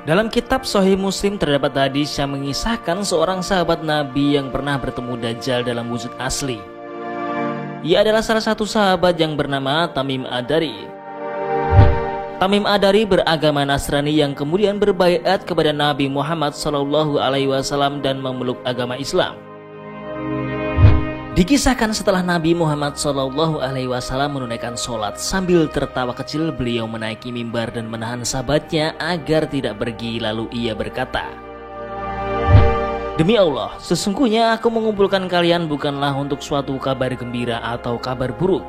Dalam kitab Sahih Muslim terdapat hadis yang mengisahkan seorang sahabat Nabi yang pernah bertemu Dajjal dalam wujud asli. Ia adalah salah satu sahabat yang bernama Tamim Ad-Dari. Tamim Ad-Dari beragama Nasrani yang kemudian berbaiat kepada Nabi Muhammad SAW dan memeluk agama Islam. Dikisahkan setelah Nabi Muhammad SAW menunaikan sholat, sambil tertawa kecil beliau menaiki mimbar dan menahan sahabatnya agar tidak pergi, lalu ia berkata, "Demi Allah, sesungguhnya aku mengumpulkan kalian bukanlah untuk suatu kabar gembira atau kabar buruk.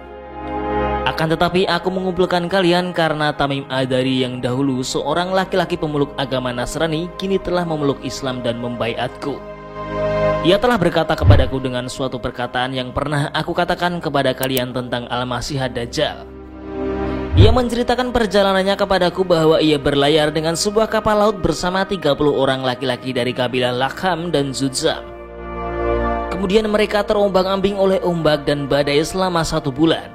Akan tetapi aku mengumpulkan kalian karena Tamim Ad-Dari yang dahulu seorang laki-laki pemeluk agama Nasrani kini telah memeluk Islam dan membaiatku. Ia telah berkata kepadaku dengan suatu perkataan yang pernah aku katakan kepada kalian tentang Al-Masih Ad-Dajjal. Ia menceritakan perjalanannya kepadaku bahwa ia berlayar dengan sebuah kapal laut bersama 30 orang laki-laki dari kabilah Lakham dan Zudzam. Kemudian mereka terombang-ambing oleh ombak dan badai selama 1 bulan.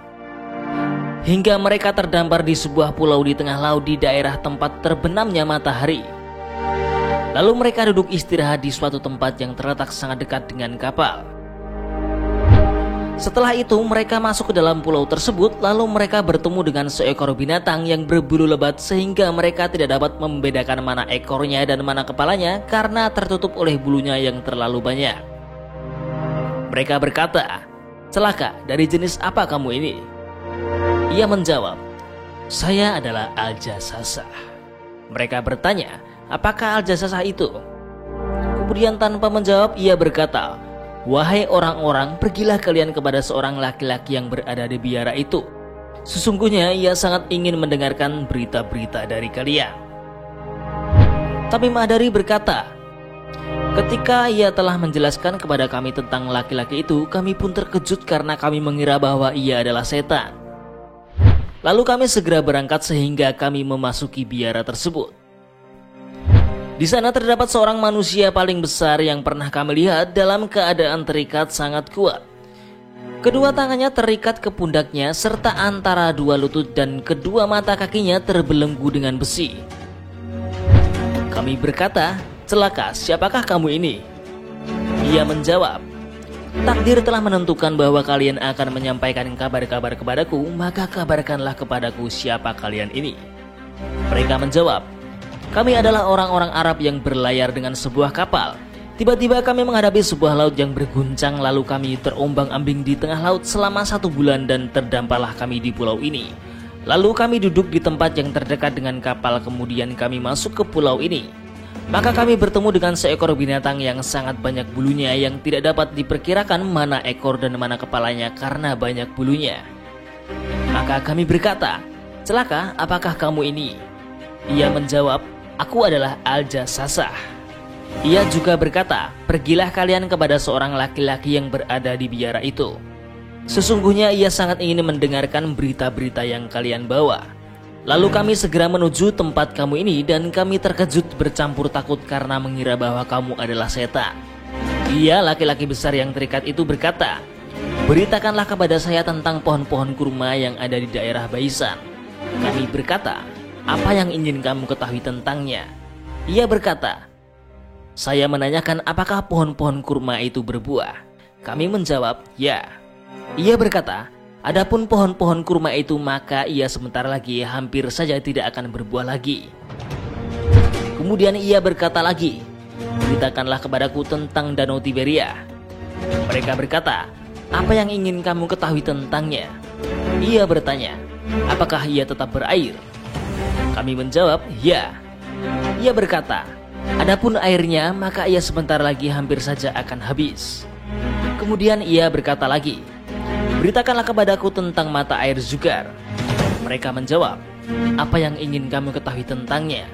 Hingga mereka terdampar di sebuah pulau di tengah laut di daerah tempat terbenamnya matahari. Lalu mereka duduk istirahat di suatu tempat yang terletak sangat dekat dengan kapal. Setelah itu mereka masuk ke dalam pulau tersebut, lalu mereka bertemu dengan seekor binatang yang berbulu lebat sehingga mereka tidak dapat membedakan mana ekornya dan mana kepalanya karena tertutup oleh bulunya yang terlalu banyak. Mereka berkata, "Celaka, dari jenis apa kamu ini?" Ia menjawab, "Saya adalah Al-Jassasah." Mereka bertanya, "Apakah Al-Jassasah itu?" Kemudian tanpa menjawab ia berkata, "Wahai orang-orang, pergilah kalian kepada seorang laki-laki yang berada di biara itu. Sesungguhnya ia sangat ingin mendengarkan berita-berita dari kalian." Tamim Ad-Dari berkata, "Ketika ia telah menjelaskan kepada kami tentang laki-laki itu, kami pun terkejut karena kami mengira bahwa ia adalah setan. Lalu kami segera berangkat sehingga kami memasuki biara tersebut. Di sana terdapat seorang manusia paling besar yang pernah kami lihat dalam keadaan terikat sangat kuat. Kedua tangannya terikat ke pundaknya serta antara dua lutut dan kedua mata kakinya terbelenggu dengan besi. Kami berkata, 'Celaka, siapakah kamu ini?' Ia menjawab, 'Takdir telah menentukan bahwa kalian akan menyampaikan kabar-kabar kepadaku, maka kabarkanlah kepadaku siapa kalian ini.' Mereka menjawab, 'Kami adalah orang-orang Arab yang berlayar dengan sebuah kapal. Tiba-tiba kami menghadapi sebuah laut yang berguncang, lalu kami terombang-ambing di tengah laut selama 1 bulan dan terdamparlah kami di pulau ini. Lalu kami duduk di tempat yang terdekat dengan kapal, kemudian kami masuk ke pulau ini. Maka kami bertemu dengan seekor binatang yang sangat banyak bulunya yang tidak dapat diperkirakan mana ekor dan mana kepalanya karena banyak bulunya. Maka kami berkata, 'Celaka, apakah kamu ini?' Ia menjawab, 'Aku adalah Al-Jassasah.' Ia juga berkata, 'Pergilah kalian kepada seorang laki-laki yang berada di biara itu. Sesungguhnya ia sangat ingin mendengarkan berita-berita yang kalian bawa.' Lalu kami segera menuju tempat kamu ini dan kami terkejut bercampur takut karena mengira bahwa kamu adalah setan. Ia, laki-laki besar yang terikat itu, berkata, 'Beritakanlah kepada saya tentang pohon-pohon kurma yang ada di daerah Baisan.' Kami berkata, 'Apa yang ingin kamu ketahui tentangnya?' Ia berkata, 'Saya menanyakan apakah pohon-pohon kurma itu berbuah.' Kami menjawab, 'Ya.' Ia berkata, 'Adapun pohon-pohon kurma itu, maka ia sebentar lagi hampir saja tidak akan berbuah lagi.' Kemudian ia berkata lagi, 'Beritakanlah kepadaku tentang Danau Tiberia.' Mereka berkata, 'Apa yang ingin kamu ketahui tentangnya?' Ia bertanya, 'Apakah ia tetap berair?' Kami menjawab, 'Ya.' Ia berkata, 'Adapun airnya, maka ia sebentar lagi hampir saja akan habis.' Kemudian ia berkata lagi, 'Beritakanlah kepadaku tentang mata air Zugar.' Mereka menjawab, 'Apa yang ingin kamu ketahui tentangnya?'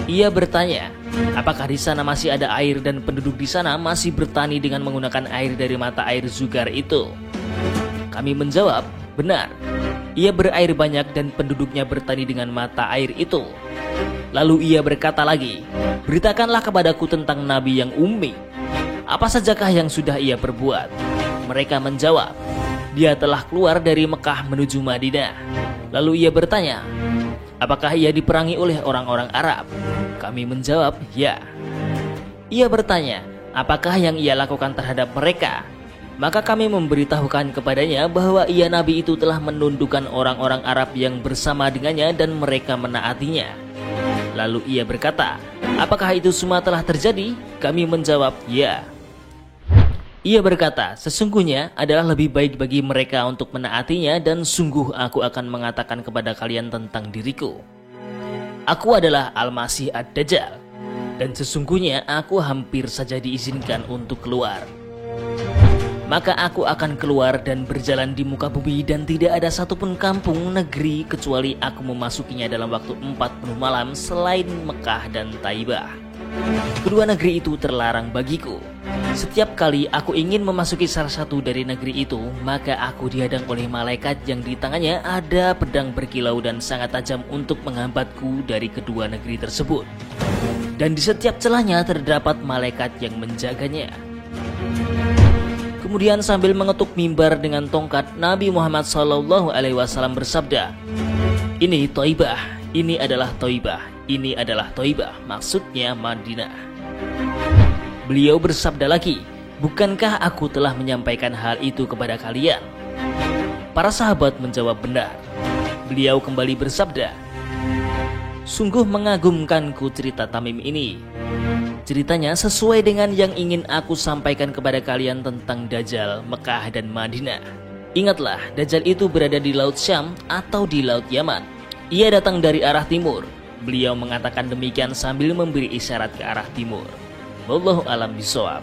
Ia bertanya, 'Apakah di sana masih ada air dan penduduk di sana masih bertani dengan menggunakan air dari mata air Zugar itu?' Kami menjawab, 'Benar. Ia berair banyak dan penduduknya bertani dengan mata air itu.' Lalu ia berkata lagi, 'Beritakanlah kepadaku tentang nabi yang ummi. Apa sajakah yang sudah ia perbuat?' Mereka menjawab, 'Dia telah keluar dari Mekah menuju Madinah.' Lalu ia bertanya, 'Apakah ia diperangi oleh orang-orang Arab?' Kami menjawab, ya. Ia bertanya, apakah yang ia lakukan terhadap mereka? Maka kami memberitahukan kepadanya bahwa ia Nabi itu telah menundukkan orang-orang Arab yang bersama dengannya dan mereka menaatinya. Lalu ia berkata, apakah itu semua telah terjadi? Kami menjawab, ya. Ia berkata, sesungguhnya adalah lebih baik bagi mereka untuk menaatinya dan sungguh aku akan mengatakan kepada kalian tentang diriku. Aku adalah Al-Masih Ad-Dajjal dan sesungguhnya aku hampir saja diizinkan untuk keluar. Maka aku akan keluar dan berjalan di muka bumi dan tidak ada satupun kampung negeri kecuali aku memasukinya dalam waktu 40 malam selain Mekah dan Taibah. Kedua negeri itu terlarang bagiku. Setiap kali aku ingin memasuki salah satu dari negeri itu, maka aku dihadang oleh malaikat yang di tangannya ada pedang berkilau dan sangat tajam untuk menghambatku dari kedua negeri tersebut. Dan di setiap celahnya terdapat malaikat yang menjaganya. Kemudian sambil mengetuk mimbar dengan tongkat, Nabi Muhammad SAW bersabda, ini Thaibah, ini adalah Thaibah, ini adalah Thaibah, maksudnya Madinah. Beliau bersabda lagi, bukankah aku telah menyampaikan hal itu kepada kalian? Para sahabat menjawab benar. Beliau kembali bersabda, sungguh mengagumkanku cerita Tamim ini. Ceritanya sesuai dengan yang ingin aku sampaikan kepada kalian tentang Dajjal, Mekah dan Madinah. Ingatlah, Dajjal itu berada di Laut Syam atau di Laut Yaman. Ia datang dari arah timur. Beliau mengatakan demikian sambil memberi isyarat ke arah timur. Wallahu a'lam bishawab.